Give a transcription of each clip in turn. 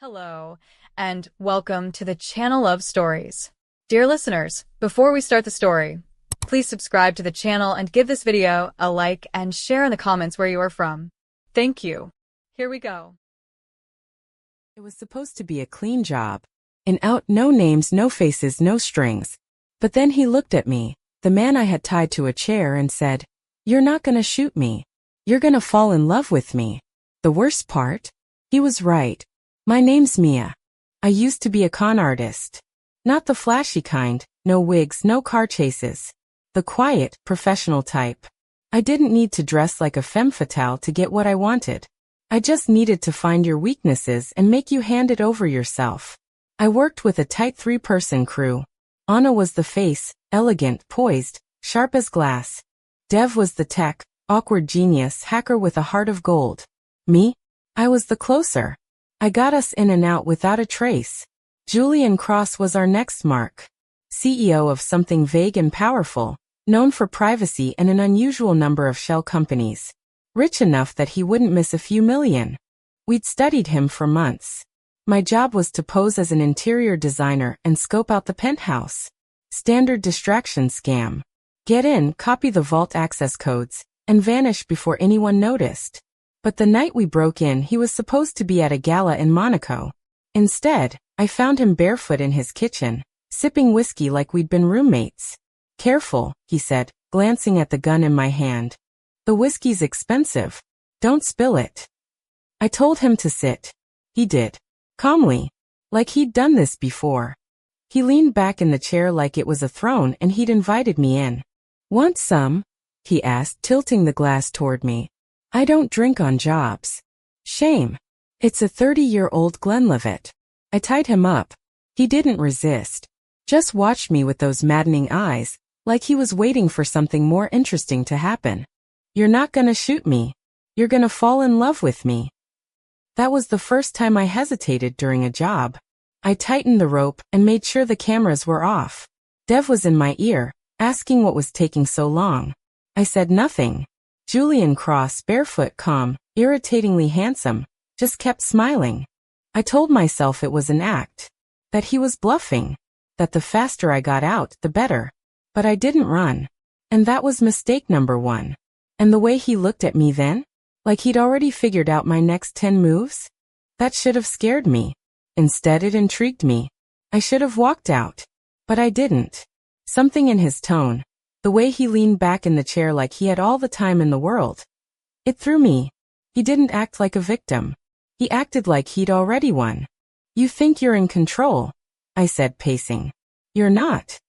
Hello, and welcome to the Channel of Stories. Dear listeners, before we start the story, please subscribe to the channel and give this video a like and share in the comments where you are from. Thank you. Here we go. It was supposed to be a clean job. In out, no names, no faces, no strings. But then he looked at me, the man I had tied to a chair, and said, "You're not gonna shoot me. You're gonna fall in love with me." The worst part? He was right. My name's Mia. I used to be a con artist. Not the flashy kind, no wigs, no car chases. The quiet, professional type. I didn't need to dress like a femme fatale to get what I wanted. I just needed to find your weaknesses and make you hand it over yourself. I worked with a tight 3-person crew. Anna was the face, elegant, poised, sharp as glass. Dev was the tech, awkward genius hacker with a heart of gold. Me? I was the closer. I got us in and out without a trace. Julian Cross was our next mark. CEO of something vague and powerful, known for privacy and an unusual number of shell companies. Rich enough that he wouldn't miss a few million. We'd studied him for months. My job was to pose as an interior designer and scope out the penthouse. Standard distraction scam. Get in, copy the vault access codes, and vanish before anyone noticed. But the night we broke in, he was supposed to be at a gala in Monaco. Instead, I found him barefoot in his kitchen, sipping whiskey like we'd been roommates. "Careful," he said, glancing at the gun in my hand. "The whiskey's expensive. Don't spill it." I told him to sit. He did. Calmly. Like he'd done this before. He leaned back in the chair like it was a throne and he'd invited me in. "Want some?" he asked, tilting the glass toward me. "I don't drink on jobs." "Shame. It's a 30-year-old Glenlivet." I tied him up. He didn't resist. Just watched me with those maddening eyes, like he was waiting for something more interesting to happen. "You're not gonna shoot me. You're gonna fall in love with me." That was the first time I hesitated during a job. I tightened the rope and made sure the cameras were off. Dev was in my ear, asking what was taking so long. I said nothing. Julian Cross, barefoot, calm, irritatingly handsome, just kept smiling. I told myself it was an act. That he was bluffing. That the faster I got out, the better. But I didn't run. And that was mistake number 1. And the way he looked at me then? Like he'd already figured out my next 10 moves? That should have scared me. Instead, it intrigued me. I should have walked out. But I didn't. Something in his tone. The way he leaned back in the chair like he had all the time in the world. It threw me. He didn't act like a victim. He acted like he'd already won. "You think you're in control," I said, pacing. "You're not."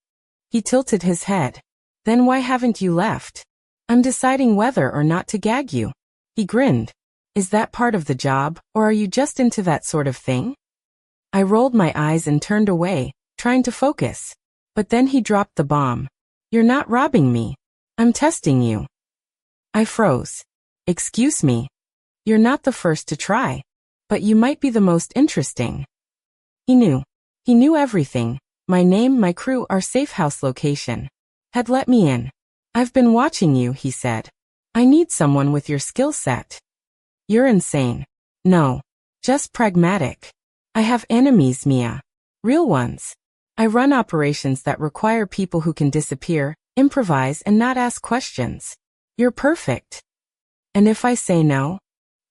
He tilted his head. "Then why haven't you left?" "I'm deciding whether or not to gag you." He grinned. "Is that part of the job, or are you just into that sort of thing?" I rolled my eyes and turned away, trying to focus. But then he dropped the bomb. "You're not robbing me. I'm testing you." I froze. "Excuse me. You're not the first to try. But you might be the most interesting." He knew. He knew everything. My name, my crew, our safe house location. Had let me in. "I've been watching you," he said. "I need someone with your skill set." "You're insane." "No. Just pragmatic. I have enemies, Mia. Real ones. I run operations that require people who can disappear, improvise, and not ask questions. You're perfect." "And if I say no?"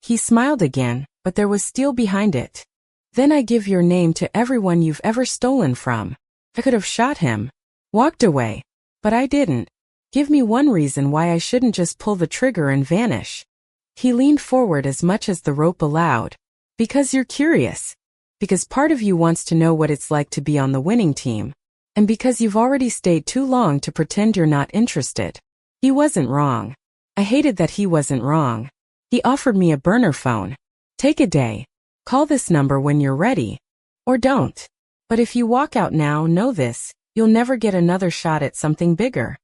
He smiled again, but there was steel behind it. "Then I give your name to everyone you've ever stolen from." I could have shot him. Walked away. But I didn't. "Give me one reason why I shouldn't just pull the trigger and vanish." He leaned forward as much as the rope allowed. "Because you're curious. Because part of you wants to know what it's like to be on the winning team. And because you've already stayed too long to pretend you're not interested." He wasn't wrong. I hated that he wasn't wrong. He offered me a burner phone. "Take a day. Call this number when you're ready. Or don't. But if you walk out now, know this, you'll never get another shot at something bigger."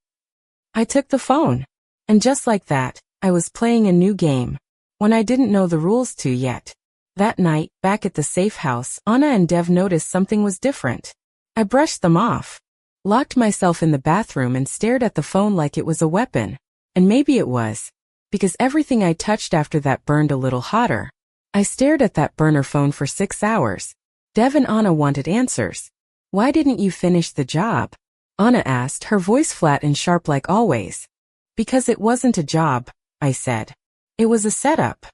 I took the phone. And just like that, I was playing a new game. One I didn't know the rules to yet. That night, back at the safe house, Anna and Dev noticed something was different. I brushed them off. Locked myself in the bathroom and stared at the phone like it was a weapon. And maybe it was. Because everything I touched after that burned a little hotter. I stared at that burner phone for 6 hours. Dev and Anna wanted answers. Why didn't you finish the job? Anna asked, her voice flat and sharp like always. Because it wasn't a job, I said. It was a setup.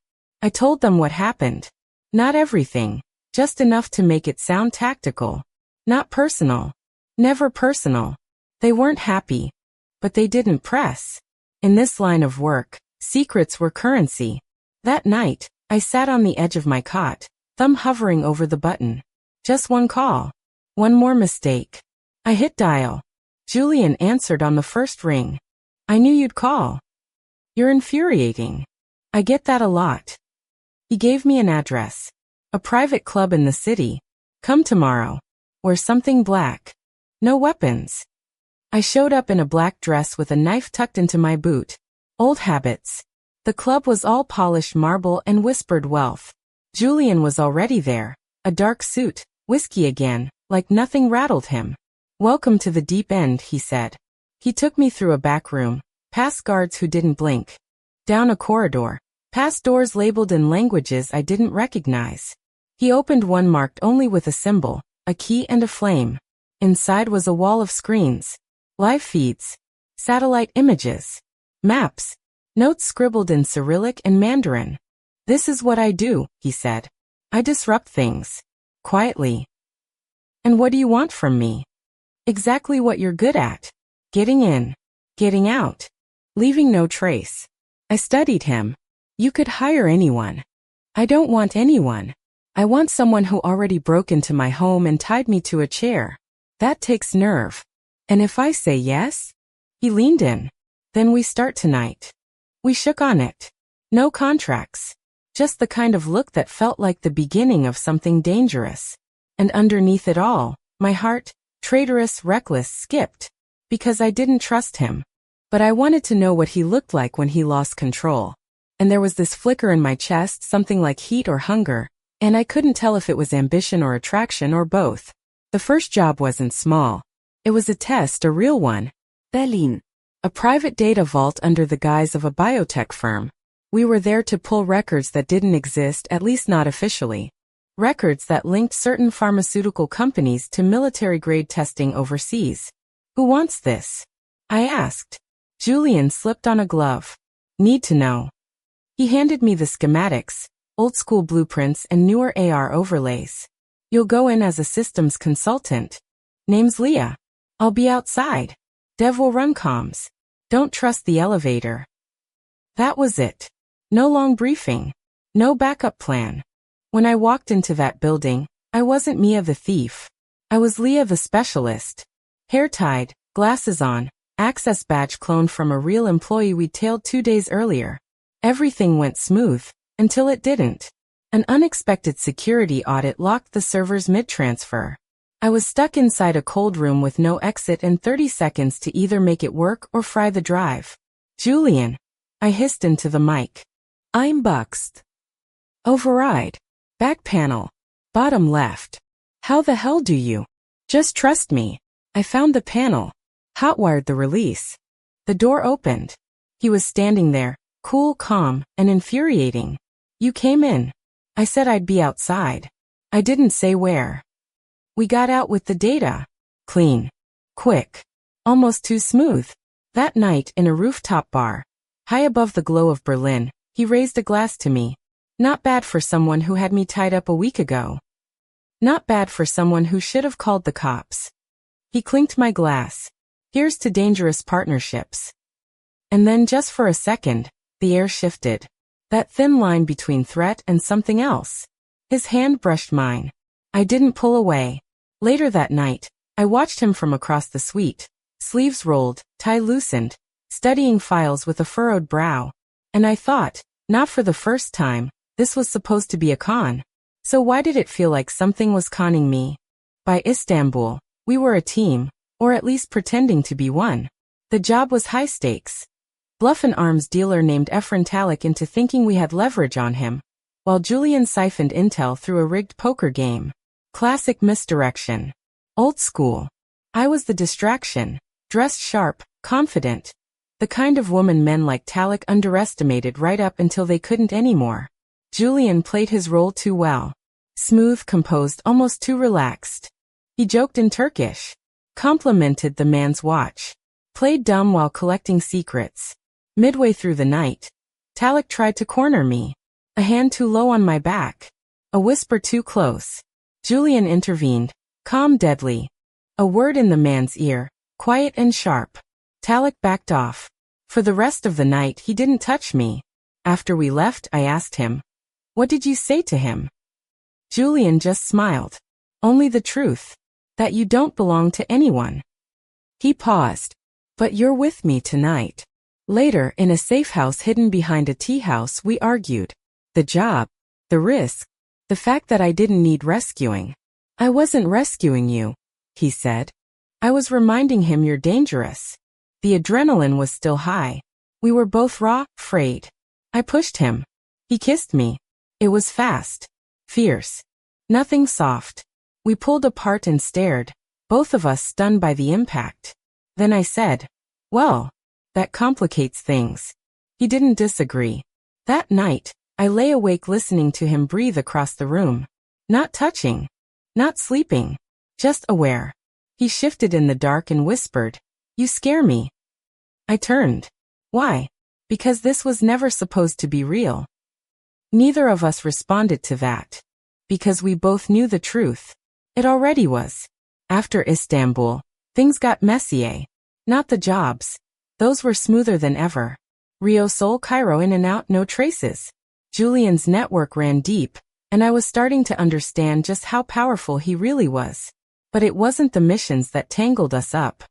I told them what happened. Not everything, just enough to make it sound tactical. Not personal. Never personal. They weren't happy. But they didn't press. In this line of work, secrets were currency. That night, I sat on the edge of my cot, thumb hovering over the button. Just one call. One more mistake. I hit dial. Julian answered on the first ring. I knew you'd call. You're infuriating. I get that a lot. He gave me an address. A private club in the city. Come tomorrow. Wear something black. No weapons. I showed up in a black dress with a knife tucked into my boot. Old habits. The club was all polished marble and whispered wealth. Julian was already there. A dark suit, whiskey again, like nothing rattled him. Welcome to the deep end, he said. He took me through a back room, past guards who didn't blink. Down a corridor, past doors labeled in languages I didn't recognize. He opened one marked only with a symbol, a key and a flame. Inside was a wall of screens. Live feeds. Satellite images. Maps. Notes scribbled in Cyrillic and Mandarin. This is what I do, he said. I disrupt things. Quietly. And what do you want from me? Exactly what you're good at. Getting in. Getting out. Leaving no trace. I studied him. You could hire anyone. I don't want anyone. I want someone who already broke into my home and tied me to a chair. That takes nerve. And if I say yes? He leaned in. Then we start tonight. We shook on it. No contracts. Just the kind of look that felt like the beginning of something dangerous. And underneath it all, my heart, traitorous, reckless, skipped. Because I didn't trust him. But I wanted to know what he looked like when he lost control. And there was this flicker in my chest, something like heat or hunger, and I couldn't tell if it was ambition or attraction or both. The first job wasn't small. It was a test, a real one. Berlin. A private data vault under the guise of a biotech firm. We were there to pull records that didn't exist, at least not officially. Records that linked certain pharmaceutical companies to military-grade testing overseas. Who wants this? I asked. Julian slipped on a glove. Need to know. He handed me the schematics, old-school blueprints and newer AR overlays. You'll go in as a systems consultant. Name's Leah. I'll be outside. Dev will run comms. Don't trust the elevator. That was it. No long briefing. No backup plan. When I walked into that building, I wasn't Mia the thief. I was Leah the specialist. Hair tied, glasses on, access badge cloned from a real employee we'd tailed 2 days earlier. Everything went smooth, until it didn't. An unexpected security audit locked the servers mid-transfer. I was stuck inside a cold room with no exit and 30 seconds to either make it work or fry the drive. Julian. I hissed into the mic. I'm boxed. Override. Back panel. Bottom left. How the hell do you? Just trust me. I found the panel. Hotwired the release. The door opened. He was standing there, cool, calm, and infuriating. You came in. I said I'd be outside. I didn't say where. We got out with the data. Clean. Quick. Almost too smooth. That night in a rooftop bar, high above the glow of Berlin, he raised a glass to me. Not bad for someone who had me tied up a week ago. Not bad for someone who should have called the cops. He clinked my glass. Here's to dangerous partnerships. And then just for a second, the air shifted. That thin line between threat and something else. His hand brushed mine. I didn't pull away. Later that night, I watched him from across the suite, sleeves rolled, tie loosened, studying files with a furrowed brow. And I thought, not for the first time, this was supposed to be a con. So why did it feel like something was conning me? By Istanbul, we were a team, or at least pretending to be one. The job was high stakes. Bluff an arms dealer named Efren Talik into thinking we had leverage on him, while Julian siphoned intel through a rigged poker game. Classic misdirection. Old school. I was the distraction, dressed sharp, confident. The kind of woman men like Talik underestimated right up until they couldn't anymore. Julian played his role too well. Smooth, composed, almost too relaxed. He joked in Turkish. Complimented the man's watch. Played dumb while collecting secrets. Midway through the night, Talik tried to corner me. A hand too low on my back. A whisper too close. Julian intervened, calm, deadly. A word in the man's ear, quiet and sharp. Talik backed off. For the rest of the night he didn't touch me. After we left, I asked him, "What did you say to him?" Julian just smiled. "Only the truth. That you don't belong to anyone." He paused. "But you're with me tonight." Later, in a safe house hidden behind a tea house, we argued. The job. The risk. The fact that I didn't need rescuing. "I wasn't rescuing you," he said. "I was reminding him you're dangerous." The adrenaline was still high. We were both raw, afraid. I pushed him. He kissed me. It was fast. Fierce. Nothing soft. We pulled apart and stared, both of us stunned by the impact. Then I said, "Well, that complicates things." He didn't disagree. That night, I lay awake listening to him breathe across the room. Not touching. Not sleeping. Just aware. He shifted in the dark and whispered, "You scare me." I turned. Why? Because this was never supposed to be real. Neither of us responded to that. Because we both knew the truth. It already was. After Istanbul, things got messy. Not the jobs. Those were smoother than ever. Rio, Seoul, Cairo, in and out, no traces. Julian's network ran deep, and I was starting to understand just how powerful he really was. But it wasn't the missions that tangled us up.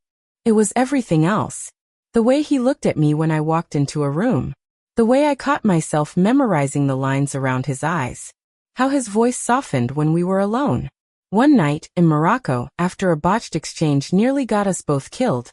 It was everything else. The way he looked at me when I walked into a room. The way I caught myself memorizing the lines around his eyes. How his voice softened when we were alone. One night, in Morocco, after a botched exchange nearly got us both killed,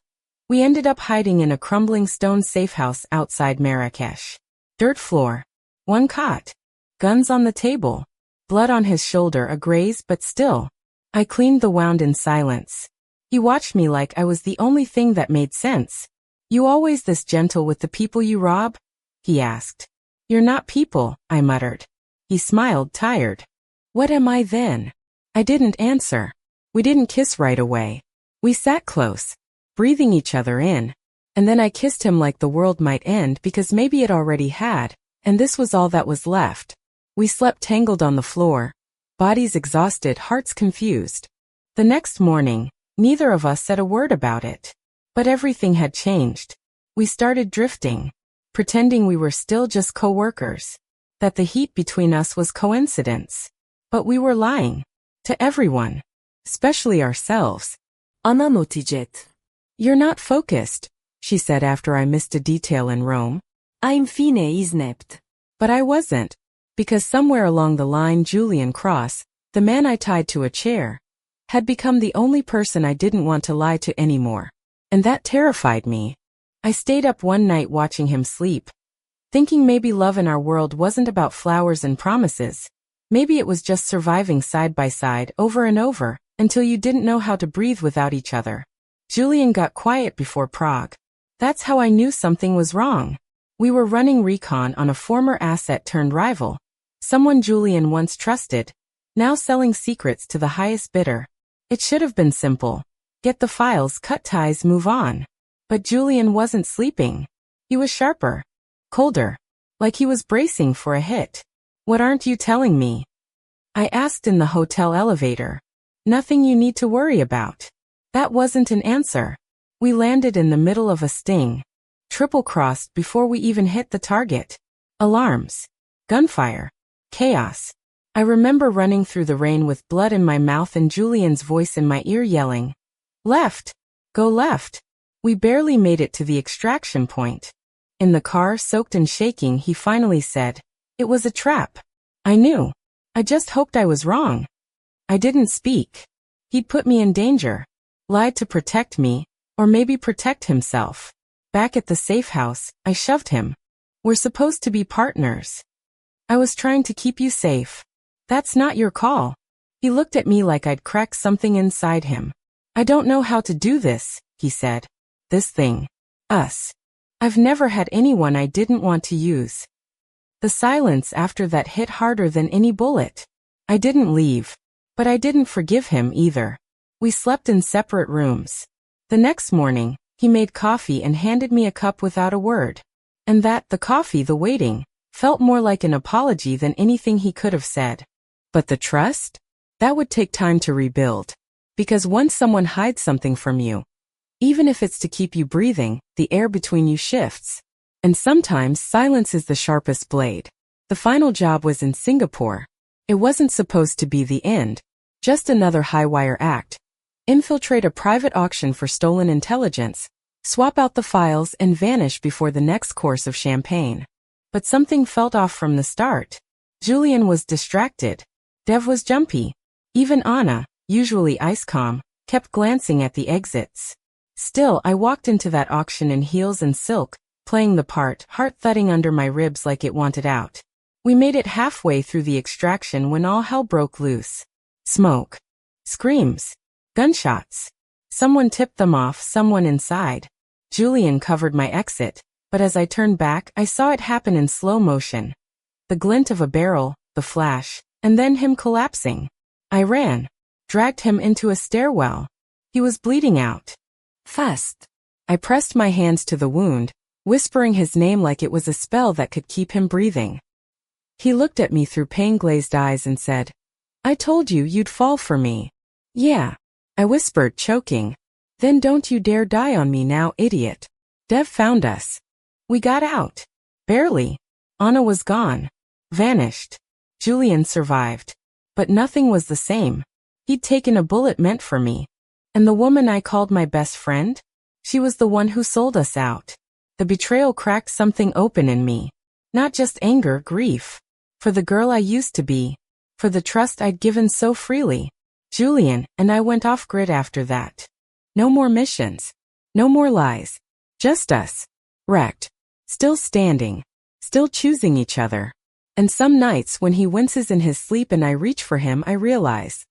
we ended up hiding in a crumbling stone safe house outside Marrakesh. Dirt floor. One cot. Guns on the table. Blood on his shoulder, a graze, but still. I cleaned the wound in silence. He watched me like I was the only thing that made sense. "You always this gentle with the people you rob?" he asked. "You're not people," I muttered. He smiled, tired. "What am I then?" I didn't answer. We didn't kiss right away. We sat close, breathing each other in. And then I kissed him like the world might end because maybe it already had, and this was all that was left. We slept tangled on the floor, bodies exhausted, hearts confused. The next morning, neither of us said a word about it. But everything had changed. We started drifting, pretending we were still just co-workers, that the heat between us was coincidence. But we were lying. To everyone. Especially ourselves. Ana notijet. "You're not focused," she said after I missed a detail in Rome. I'm fine iznept. But I wasn't. Because somewhere along the line Julian Cross, the man I tied to a chair, had become the only person I didn't want to lie to anymore. And that terrified me. I stayed up one night watching him sleep, thinking maybe love in our world wasn't about flowers and promises. Maybe it was just surviving side by side over and over, until you didn't know how to breathe without each other. Julian got quiet before Prague. That's how I knew something was wrong. We were running recon on a former asset turned rival. Someone Julian once trusted, now selling secrets to the highest bidder. It should have been simple. Get the files, cut ties, move on. But Julian wasn't sleeping. He was sharper. Colder. Like he was bracing for a hit. "What aren't you telling me?" I asked in the hotel elevator. "Nothing you need to worry about." That wasn't an answer. We landed in the middle of a sting. Triple-crossed before we even hit the target. Alarms. Gunfire. Chaos. I remember running through the rain with blood in my mouth and Julian's voice in my ear yelling, "Left! Go left!" We barely made it to the extraction point. In the car, soaked and shaking, he finally said, "It was a trap." I knew. I just hoped I was wrong. I didn't speak. He'd put me in danger. Lied to protect me, or maybe protect himself. Back at the safe house, I shoved him. "We're supposed to be partners. I was trying to keep you safe. That's not your call." He looked at me like I'd cracked something inside him. "I don't know how to do this," he said. "This thing. Us. I've never had anyone I didn't want to use." The silence after that hit harder than any bullet. I didn't leave. But I didn't forgive him either. We slept in separate rooms. The next morning, he made coffee and handed me a cup without a word. And the coffee, the waiting, felt more like an apology than anything he could have said. But the trust? That would take time to rebuild. Because once someone hides something from you, even if it's to keep you breathing, the air between you shifts. And sometimes silence is the sharpest blade. The final job was in Singapore. It wasn't supposed to be the end, just another high-wire act. Infiltrate a private auction for stolen intelligence, swap out the files and vanish before the next course of champagne. But something felt off from the start. Julian was distracted. Dev was jumpy. Even Anna, usually ice-calm, kept glancing at the exits. Still, I walked into that auction in heels and silk, playing the part, heart thudding under my ribs like it wanted out. We made it halfway through the extraction when all hell broke loose. Smoke. Screams. Gunshots. Someone tipped them off, someone inside. Julian covered my exit, but as I turned back, I saw it happen in slow motion. The glint of a barrel, the flash, and then him collapsing. I ran. Dragged him into a stairwell. He was bleeding out. Fast. I pressed my hands to the wound, whispering his name like it was a spell that could keep him breathing. He looked at me through pain-glazed eyes and said, "I told you you'd fall for me." "Yeah," I whispered, choking. "Then don't you dare die on me now, idiot." Dev found us. We got out. Barely. Anna was gone. Vanished. Julian survived. But nothing was the same. He'd taken a bullet meant for me. And the woman I called my best friend? She was the one who sold us out. The betrayal cracked something open in me. Not just anger, grief. For the girl I used to be. For the trust I'd given so freely. Julian and I went off-grid after that. No more missions. No more lies. Just us. Wrecked. Still standing. Still choosing each other. And some nights when he winces in his sleep and I reach for him, I realize.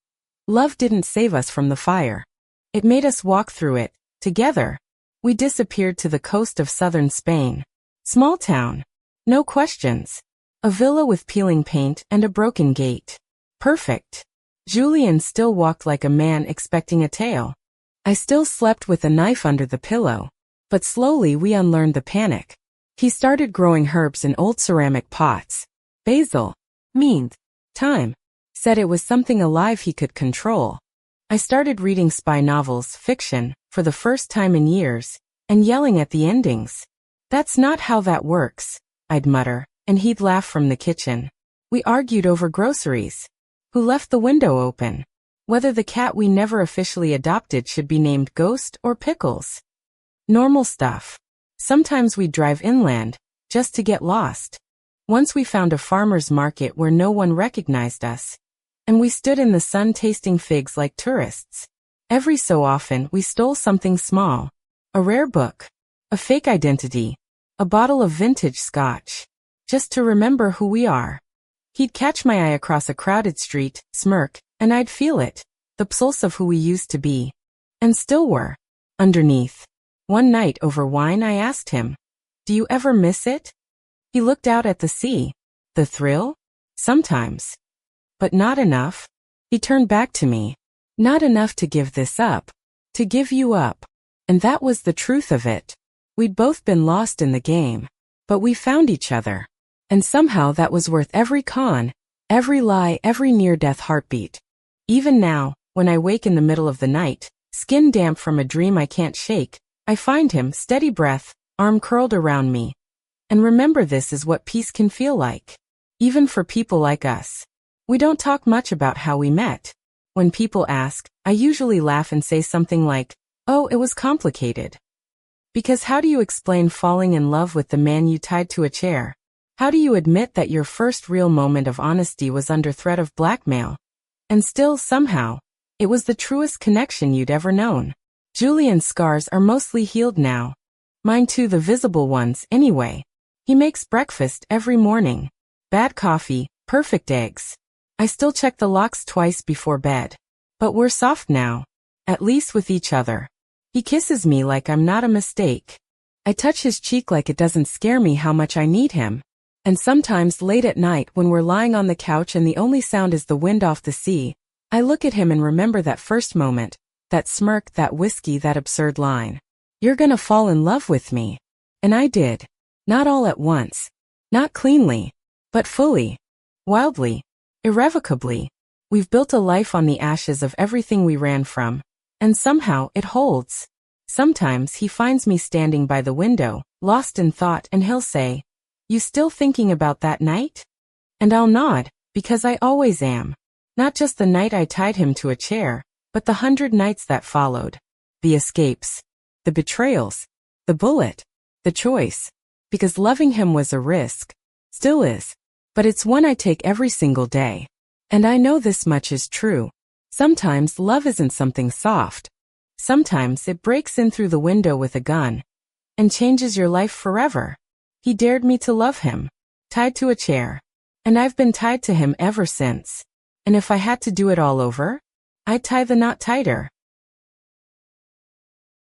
Love didn't save us from the fire. It made us walk through it, together. We disappeared to the coast of southern Spain. Small town. No questions. A villa with peeling paint and a broken gate. Perfect. Julian still walked like a man expecting a tale. I still slept with a knife under the pillow. But slowly we unlearned the panic. He started growing herbs in old ceramic pots. Basil. Mint. Thyme. Said it was something alive he could control. I started reading spy novels, fiction, for the first time in years, and yelling at the endings. "That's not how that works," I'd mutter, and he'd laugh from the kitchen. We argued over groceries. Who left the window open? Whether the cat we never officially adopted should be named Ghost or Pickles. Normal stuff. Sometimes we'd drive inland, just to get lost. Once we found a farmer's market where no one recognized us. And we stood in the sun tasting figs like tourists. Every so often we stole something small. A rare book. A fake identity. A bottle of vintage scotch. Just to remember who we are. He'd catch my eye across a crowded street, smirk, and I'd feel it. The pulse of who we used to be. And still were. Underneath. One night over wine I asked him, "Do you ever miss it?" He looked out at the sea. The thrill? Sometimes. But not enough. He turned back to me. Not enough to give this up. To give you up. And that was the truth of it. We'd both been lost in the game. But we found each other. And somehow that was worth every con, every lie, every near-death heartbeat. Even now, when I wake in the middle of the night, skin damp from a dream I can't shake, I find him, steady breath, arm curled around me. And remember, this is what peace can feel like. Even for people like us. We don't talk much about how we met. When people ask, I usually laugh and say something like, "Oh, it was complicated." Because how do you explain falling in love with the man you tied to a chair? How do you admit that your first real moment of honesty was under threat of blackmail? And still, somehow, it was the truest connection you'd ever known. Julian's scars are mostly healed now. Mine too, the visible ones, anyway. He makes breakfast every morning. Bad coffee, perfect eggs. I still check the locks twice before bed. But we're soft now. At least with each other. He kisses me like I'm not a mistake. I touch his cheek like it doesn't scare me how much I need him. And sometimes late at night when we're lying on the couch and the only sound is the wind off the sea, I look at him and remember that first moment, that smirk, that whiskey, that absurd line. You're gonna fall in love with me. And I did. Not all at once. Not cleanly. But fully. Wildly. Irrevocably. We've built a life on the ashes of everything we ran from. And somehow it holds. Sometimes he finds me standing by the window, lost in thought, and he'll say, "You still thinking about that night?" And I'll nod, because I always am. Not just the night I tied him to a chair, but the 100 nights that followed. The escapes. The betrayals. The bullet. The choice. Because loving him was a risk. Still is. But it's one I take every single day. And I know this much is true. Sometimes love isn't something soft. Sometimes it breaks in through the window with a gun. And changes your life forever. He dared me to love him. Tied to a chair. And I've been tied to him ever since. And if I had to do it all over, I'd tie the knot tighter.